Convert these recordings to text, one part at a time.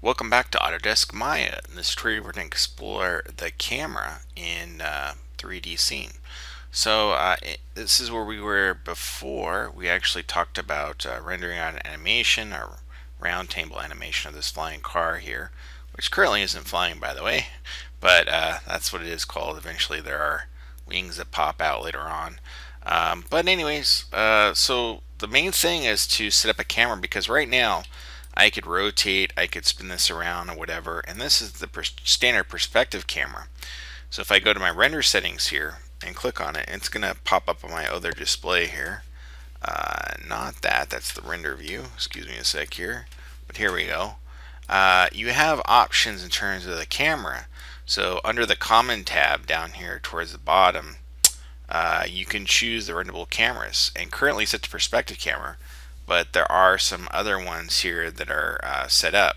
Welcome back to Autodesk Maya. In this tutorial, we're going to explore the camera in 3D scene. This is where we were before. We actually talked about rendering on an animation, or round table animation of this flying car here, which currently isn't flying, by the way, but that's what it is called. Eventually, there are wings that pop out later on. But anyways, so the main thing is to set up a camera, because right now I could rotate, I could spin this around or whatever, and this is the standard perspective camera. So if I go to my render settings here and click on it, it's going to pop up on my other display here. Not that, that's the render view. Excuse me a sec here, but here we go. You have options in terms of the camera. So under the common tab down here towards the bottom, you can choose the renderable cameras, and currently set to perspective camera, but there are some other ones here that are set up,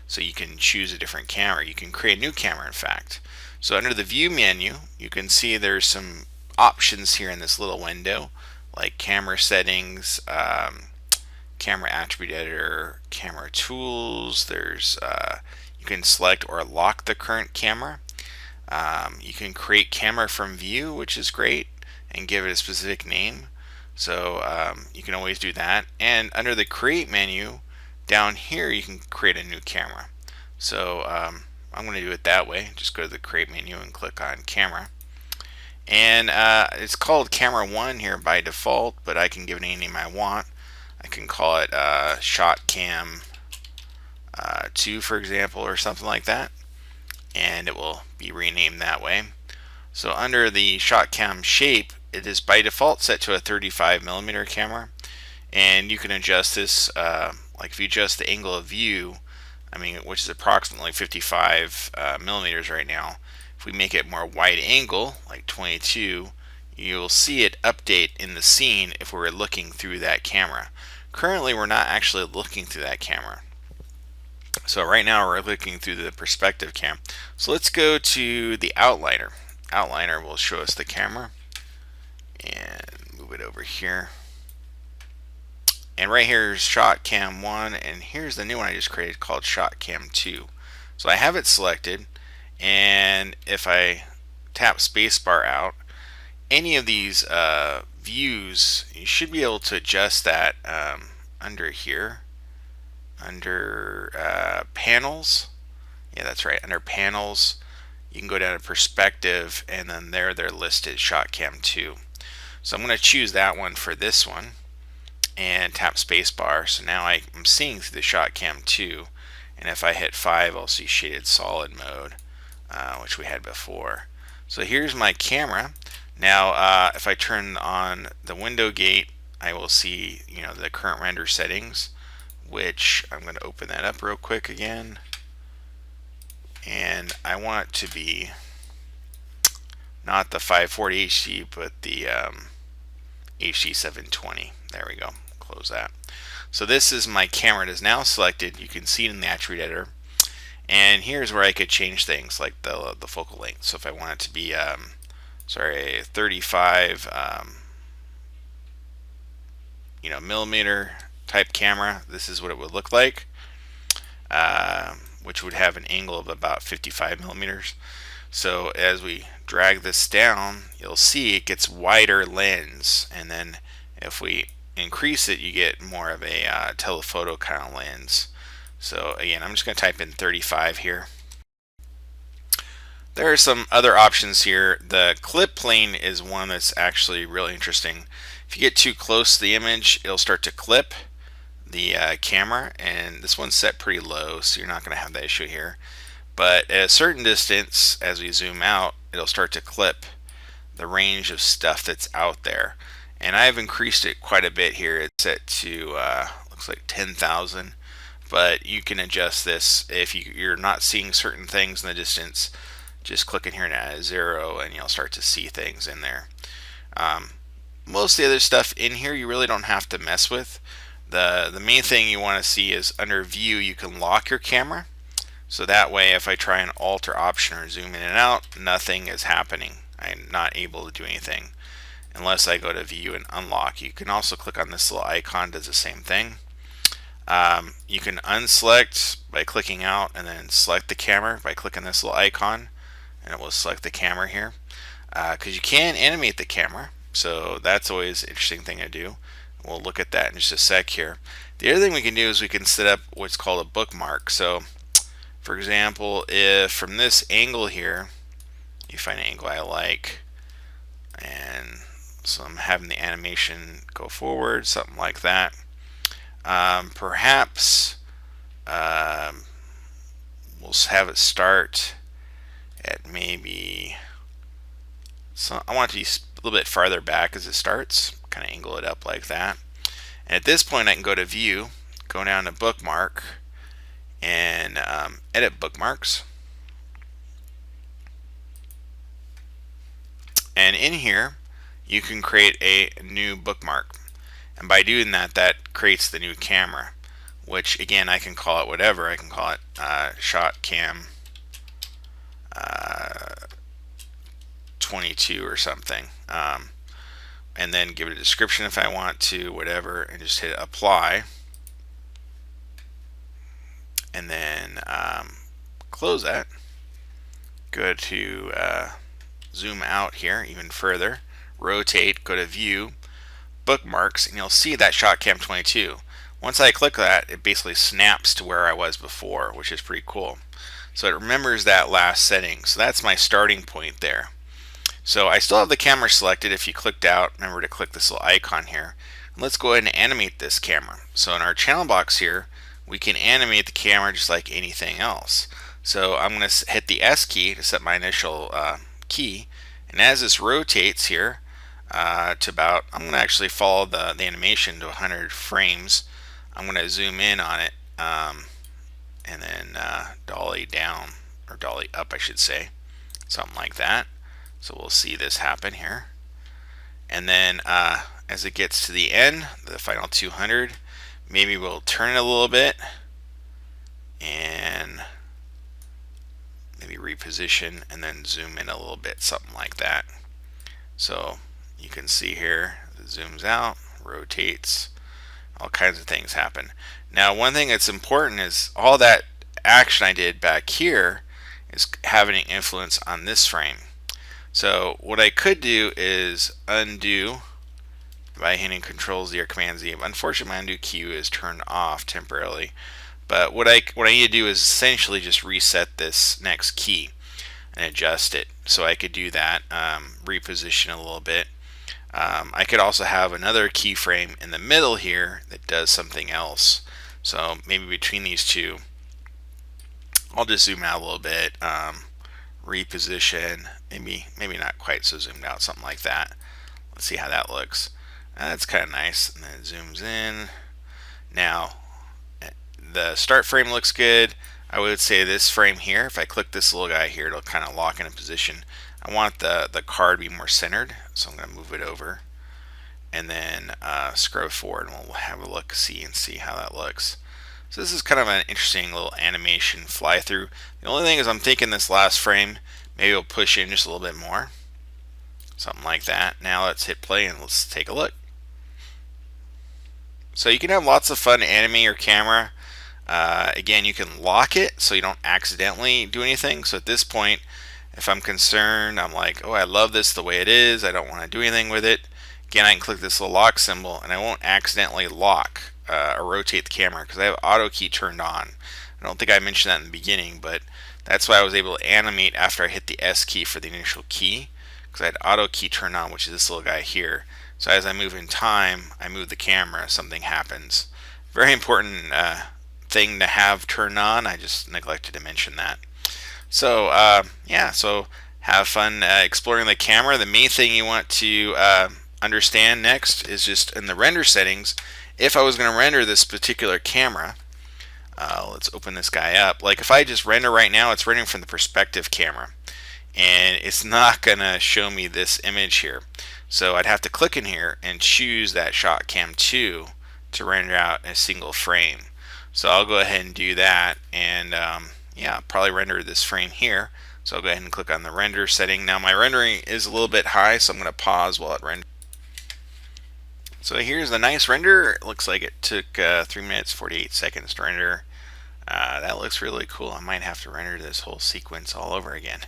so you can choose a different camera. You can create a new camera, in fact. So under the view menu, you can see there's some options here in this little window, like camera settings, camera attribute editor, camera tools. There's you can select or lock the current camera. You can create camera from view, which is great, and give it a specific name. So you can always do that. And under the create menu down here, you can create a new camera. So I'm going to do it that way. Just go to the create menu and click on camera. And it's called camera 1 here by default, but I can give it any name I want. I can call it shot cam 2, for example, or something like that, and it will be renamed that way. So under the shot cam shape, it is by default set to a 35mm camera, and you can adjust this, like if you adjust the angle of view, which is approximately 55 millimeters right now. If we make it more wide angle, like 22, you'll see it update in the scene if we were looking through that camera. Currently, we're not actually looking through that camera. So right now we're looking through the perspective cam. So let's go to the outliner. Outliner will show us the camera, and move it over here. And right here is shot cam 1, and here's the new one I just created called shot cam 2. So I have it selected, and if I tap spacebar out, any of these views, you should be able to adjust that under here, under panels. Yeah, that's right, under panels. You can go down to perspective, and then they're listed, shot cam 2. So I'm going to choose that one for this one and tap spacebar. So now I'm seeing through the shot cam 2, and if I hit 5, I'll see shaded solid mode, which we had before. So here's my camera. Now if I turn on the window gate, I will see the current render settings, which I'm going to open that up real quick again. And I want it to be not the 540 HD, but the HD 720. There we go. Close that. So this is my camera. It is now selected. You can see it in the attribute editor. And here's where I could change things like the focal length. So if I want it to be 35 millimeter type camera, this is what it would look like, which would have an angle of about 55 millimeters. So as we drag this down, you'll see it gets wider lens, and then if we increase it, you get more of a telephoto kind of lens. So again, I'm just going to type in 35 here. There are some other options here. The clip plane is one that's actually really interesting. If you get too close to the image, it'll start to clip the camera, and this one's set pretty low, so you're not going to have that issue here. But at a certain distance, as we zoom out, it'll start to clip the range of stuff that's out there. And I've increased it quite a bit here. It's set to looks like 10,000, but you can adjust this if you're not seeing certain things in the distance. Just click in here and add a 0, and you'll start to see things in there. Most of the other stuff in here you really don't have to mess with. The main thing you want to see is under view, you can lock your camera. So that way, if I try an alter option or zoom in and out, nothing is happening. I'm not able to do anything unless I go to view and unlock. You can also click on this little icon, does the same thing. You can unselect by clicking out and then select the camera by clicking this little icon, and it will select the camera here. Because you can animate the camera, so that's always an interesting thing to do. We'll look at that in just a sec here. The other thing we can do is we can set up what's called a bookmark. So for example, if from this angle here, you find an angle I like, and so I'm having the animation go forward, something like that. Perhaps we'll have it start at maybe, so I want it to be a little bit farther back as it starts, kind of angle it up like that. And at this point I can go to view, go down to bookmark, and edit bookmarks. And in here you can create a new bookmark, and by doing that, that creates the new camera, which again I can call it whatever. I can call it shot cam 22 or something, and then give it a description if I want to, whatever, and just hit apply, and then close that. Go to zoom out here even further, rotate, go to view, bookmarks, and you'll see that shot cam 22. Once I click that, it basically snaps to where I was before, which is pretty cool. So it remembers that last setting. So that's my starting point there. So I still have the camera selected. If you clicked out, remember to click this little icon here. And let's go ahead and animate this camera. So in our channel box here, we can animate the camera just like anything else. So I'm going to hit the S key to set my initial key, and as this rotates here to about, I'm going to actually follow the animation to 100 frames. I'm going to zoom in on it, and then dolly down, or dolly up I should say, something like that. So we'll see this happen here, and then as it gets to the end, the final 200, maybe we'll turn it a little bit and maybe reposition and then zoom in a little bit, something like that. So you can see here it zooms out, rotates, all kinds of things happen. Now one thing that's important is all that action I did back here is having an influence on this frame. So what I could do is undo by hitting Control Z or Command Z. Unfortunately, my undo key is turned off temporarily. But what I need to do is essentially just reset this next key and adjust it. So I could do that, reposition a little bit. I could also have another keyframe in the middle here that does something else. So maybe between these two, I'll just zoom out a little bit, reposition, maybe not quite so zoomed out, something like that. Let's see how that looks. That's kind of nice. And then it zooms in. Now the start frame looks good. I would say this frame here, if I click this little guy here, it'll kind of lock in a position. I want the card to be more centered, so I'm going to move it over and then scrub forward, and we'll have a look, see how that looks. So this is kind of an interesting little animation fly through. The only thing is I'm thinking this last frame, maybe we'll push in just a little bit more, something like that. Now let's hit play and let's take a look. So you can have lots of fun animating your camera. Again, you can lock it so you don't accidentally do anything. So at this point, if I'm concerned, I'm like, oh, I love this the way it is, I don't want to do anything with it. Again, I can click this little lock symbol and I won't accidentally lock or rotate the camera because I have auto key turned on. I don't think I mentioned that in the beginning, but that's why I was able to animate after I hit the S key for the initial key, because I had auto key turned on, which is this little guy here. So as I move in time, I move the camera, something happens. Very important thing to have turned on. I just neglected to mention that. So yeah, so have fun exploring the camera. The main thing you want to understand next is just in the render settings, if I was going to render this particular camera, let's open this guy up. Like if I just render right now, it's rendering from the perspective camera, and it's not going to show me this image here. So I'd have to click in here and choose that shot cam 2 to render out a single frame. So I'll go ahead and do that, and yeah, I'll probably render this frame here. So I'll go ahead and click on the render setting. Now my rendering is a little bit high, so I'm going to pause while it renders. So here's the nice render. It looks like it took 3 minutes 48 seconds to render. That looks really cool. I might have to render this whole sequence all over again.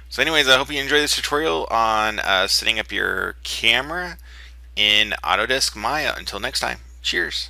So anyways, I hope you enjoyed this tutorial on setting up your camera in Autodesk Maya. Until next time, cheers.